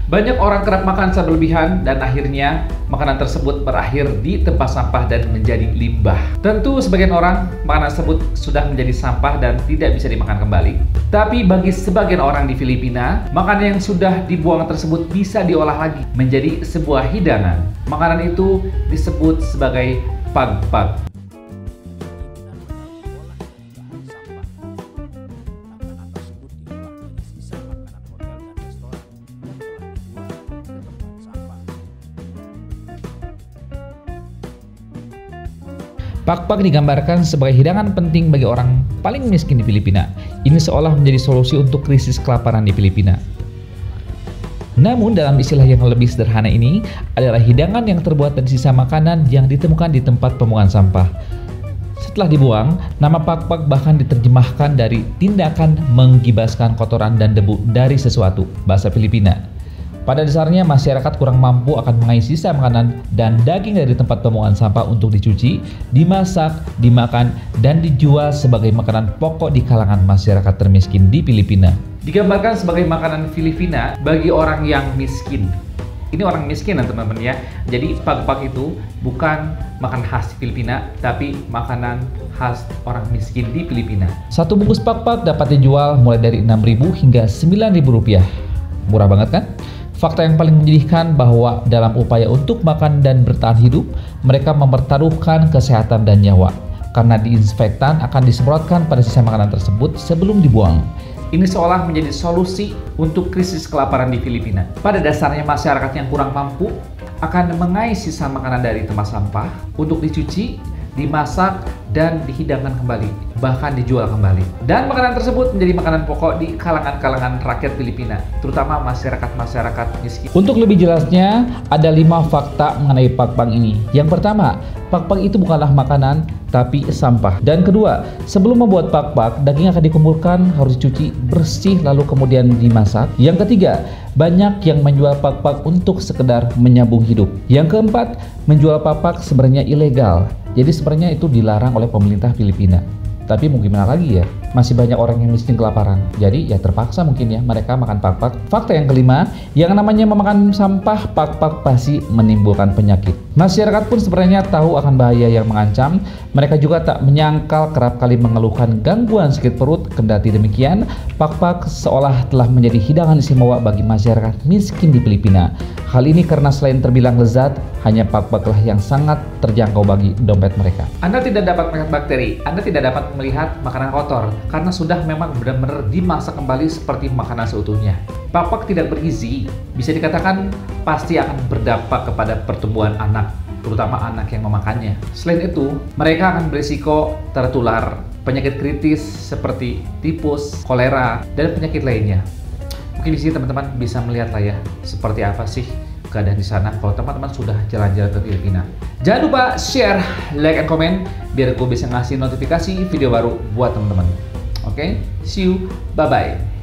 Banyak orang kerap makan secara berlebihan dan akhirnya makanan tersebut berakhir di tempat sampah dan menjadi limbah. Tentu sebagian orang makanan tersebut sudah menjadi sampah dan tidak bisa dimakan kembali. Tapi bagi sebagian orang di Filipina, makanan yang sudah dibuang tersebut bisa diolah lagi menjadi sebuah hidangan. Makanan itu disebut sebagai pagpag. Pagpag digambarkan sebagai hidangan penting bagi orang paling miskin di Filipina. Ini seolah menjadi solusi untuk krisis kelaparan di Filipina. Namun dalam istilah yang lebih sederhana ini adalah hidangan yang terbuat dari sisa makanan yang ditemukan di tempat pembuangan sampah. Setelah dibuang, nama pagpag bahkan diterjemahkan dari tindakan menggibaskan kotoran dan debu dari sesuatu, bahasa Filipina. Pada dasarnya, masyarakat kurang mampu akan mengais sisa makanan dan daging dari tempat pembuangan sampah untuk dicuci, dimasak, dimakan, dan dijual sebagai makanan pokok di kalangan masyarakat termiskin di Filipina. Digambarkan sebagai makanan Filipina bagi orang yang miskin. Ini orang miskin ya teman-teman ya. Jadi pagpag itu bukan makanan khas Filipina, tapi makanan khas orang miskin di Filipina. Satu bungkus pagpag dapat dijual mulai dari 6.000 hingga 9.000 rupiah. Murah banget kan? Fakta yang paling menyedihkan bahwa dalam upaya untuk makan dan bertahan hidup, mereka mempertaruhkan kesehatan dan nyawa. Karena disinfektan akan disemprotkan pada sisa makanan tersebut sebelum dibuang. Ini seolah menjadi solusi untuk krisis kelaparan di Filipina. Pada dasarnya masyarakat yang kurang mampu akan mengais sisa makanan dari tempat sampah untuk dicuci, dimasak, dan dihidangkan kembali, bahkan dijual kembali. Dan makanan tersebut menjadi makanan pokok di kalangan-kalangan rakyat Filipina, terutama masyarakat-masyarakat miskin. Untuk lebih jelasnya, ada 5 fakta mengenai pagpag ini. Yang pertama, pagpag itu bukanlah makanan, tapi sampah. Dan kedua, sebelum membuat pagpag, daging akan dikumpulkan, harus dicuci bersih, lalu kemudian dimasak. Yang ketiga, banyak yang menjual pagpag untuk sekedar menyambung hidup. Yang keempat, menjual pagpag sebenarnya ilegal. Jadi sebenarnya itu dilarang oleh pemerintah Filipina. Tapi mau gimana lagi ya? Masih banyak orang yang miskin kelaparan. Jadi ya terpaksa mungkin ya mereka makan pagpag. Fakta yang kelima, yang namanya memakan sampah, pagpag pasti menimbulkan penyakit. Masyarakat pun sebenarnya tahu akan bahaya yang mengancam. Mereka juga tak menyangkal kerap kali mengeluhkan gangguan sakit perut. Kendati demikian, pagpag seolah telah menjadi hidangan istimewa bagi masyarakat miskin di Filipina. Hal ini karena selain terbilang lezat, hanya pagpaglah yang sangat terjangkau bagi dompet mereka. Anda tidak dapat melihat bakteri, Anda tidak dapat melihat makanan kotor, karena sudah memang benar-benar dimasak kembali seperti makanan seutuhnya. Pagpag tidak bergizi, bisa dikatakan pasti akan berdampak kepada pertumbuhan anak, terutama anak yang memakannya. Selain itu, mereka akan berisiko tertular penyakit kritis seperti tipus, kolera, dan penyakit lainnya. Mungkin di sini teman-teman bisa melihat lah ya, seperti apa sih keadaan di sana kalau teman-teman sudah jalan-jalan ke Filipina. Jangan lupa share, like, and comment biar gue bisa ngasih notifikasi video baru buat teman-teman. Oke, see you, bye-bye.